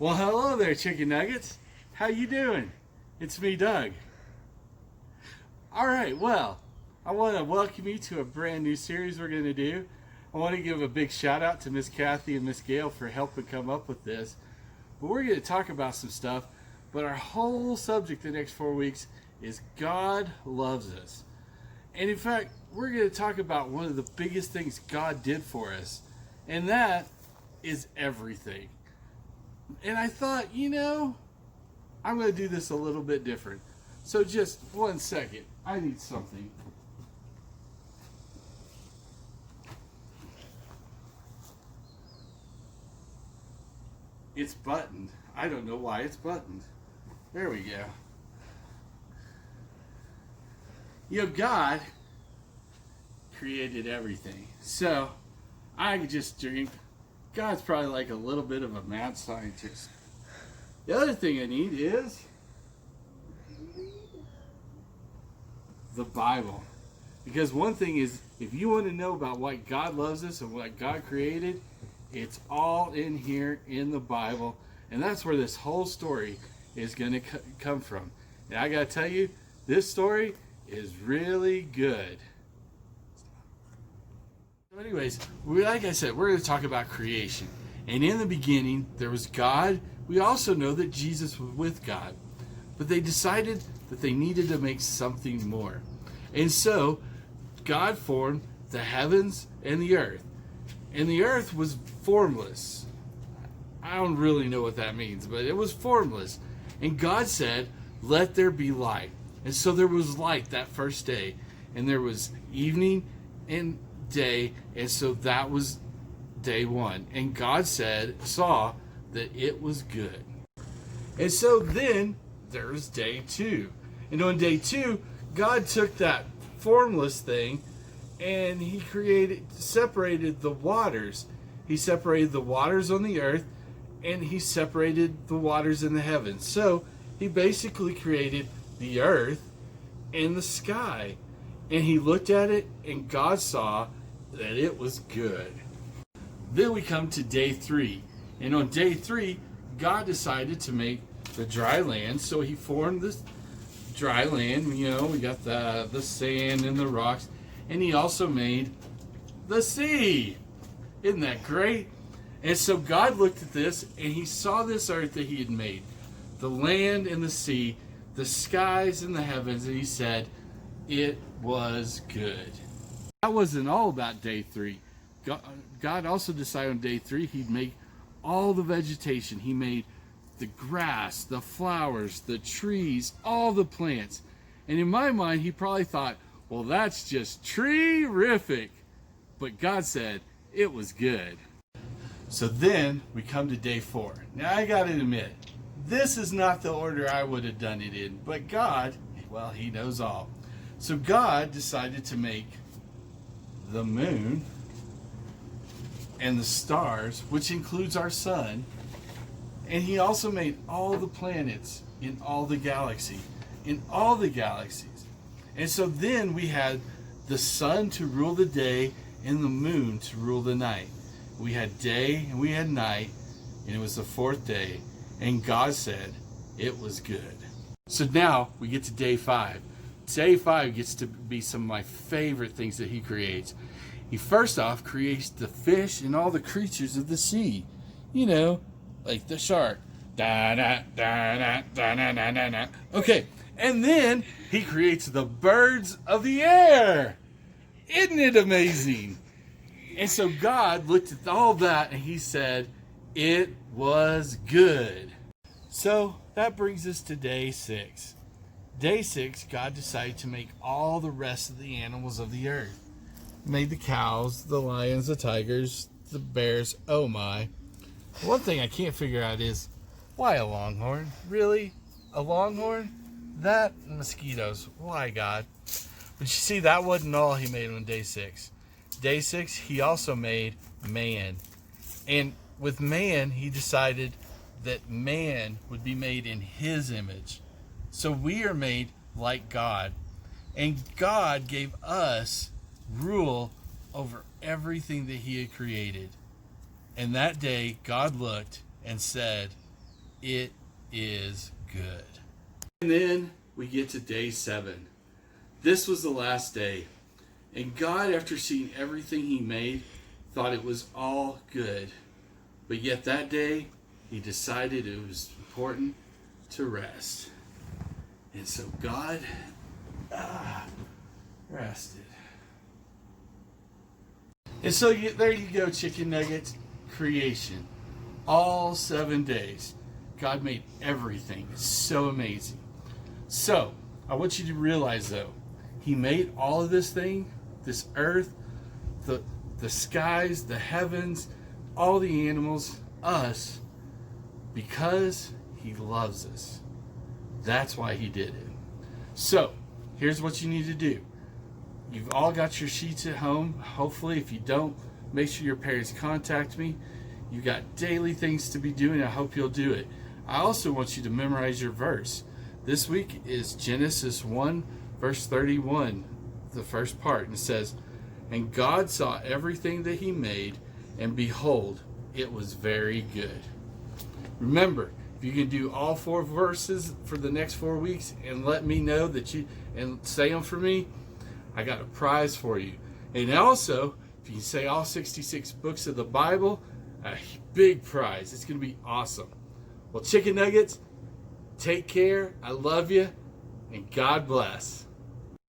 Well, hello there, chicken nuggets. How you doing? It's me, Doug. All right, well, I want to welcome you to a brand new series we're going to do. I want to give a big shout out to Miss Kathy and Miss Gail for helping come up with this. But we're going to talk about some stuff, but our whole subject the next 4 weeks is God loves us. And in fact, we're going to talk about one of the biggest things God did for us, and that is everything. And I thought, I'm going to do this a little bit different. So just 1 second. I need something. It's buttoned. I don't know why it's buttoned. There we go. God created everything. So I just drink. God's probably like a little bit of a mad scientist. The other thing I need is the Bible. Because one thing is, if you want to know about why God loves us and what God created, it's all in here in the Bible. And that's where this whole story is going to come from. And I got to tell you, this story is really good. So anyways, like I said, we're going to talk about creation. And in the beginning, there was God. We also know that Jesus was with God. But they decided that they needed to make something more. And so, God formed the heavens and the earth. And the earth was formless. I don't really know what that means, but it was formless. And God said, let there be light. And so there was light that first day. And there was evening and day. And so that was day one. And God saw that it was good. And so then there was day two. And on day two, God took that formless thing and he separated the waters. He separated the waters on the earth and he separated the waters in the heavens. So he basically created the earth and the sky. And he looked at it and God saw that it was good. Then we come to day three. And on day three, God decided to make the dry land. So he formed this dry land. We got the sand and the rocks. And he also made the sea. Isn't that great? And so God looked at this and he saw this earth that he had made. The land and the sea, the skies and the heavens. And he said, it was good. That wasn't all about day three. God also decided on day three he'd make all the vegetation. He made the grass, the flowers, the trees, all the plants. And in my mind, he probably thought, well, that's just tree-rific. But God said it was good. So then we come to day four. Now I gotta admit, this is not the order I would have done it in. But God, well, he knows all. So God decided to make the moon and the stars, which includes our sun. And he also made all the planets in all the galaxies. And so then we had the sun to rule the day and the moon to rule the night. We had day and we had night, and it was the fourth day. And God said it was good. So now we get to day five. Day five gets to be some of my favorite things that he creates. He first off creates the fish and all the creatures of the sea. Like the shark. Okay, and then he creates the birds of the air. Isn't it amazing? And so God looked at all that and he said, it was good. So that brings us to day six. Day six, God decided to make all the rest of the animals of the earth. Made the cows, the lions, the tigers, the bears. Oh my. One thing I can't figure out is, why a longhorn? Really? A longhorn? That mosquitoes. Why, God? But you see, that wasn't all he made on day six. Day six, he also made man. And with man, he decided that man would be made in his image. So we are made like God. And God gave us rule over everything that he had created. And that day, God looked and said, it is good. And then we get to day 7. This was the last day. And God, after seeing everything he made, thought it was all good. But yet that day, he decided it was important to rest. And so God rested. And so there you go, chicken nuggets. Creation. All 7 days. God made everything. It's so amazing. So, I want you to realize though, he made all of this thing, this earth, the skies, the heavens, all the animals, us, because he loves us. That's why he did it. So, here's what you need to do. You've all got your sheets at home. Hopefully, if you don't, make sure your parents contact me. You've got daily things to be doing. I hope you'll do it. I also want you to memorize your verse. This week is Genesis 1, verse 31, the first part. And it says, "And God saw everything that he made, and behold, it was very good." Remember, if you can do all 4 verses for the next 4 weeks and let me know that you, and say them for me, I got a prize for you. And also, if you can say all 66 books of the Bible, a big prize. It's going to be awesome. Well, chicken nuggets, take care. I love you, and God bless.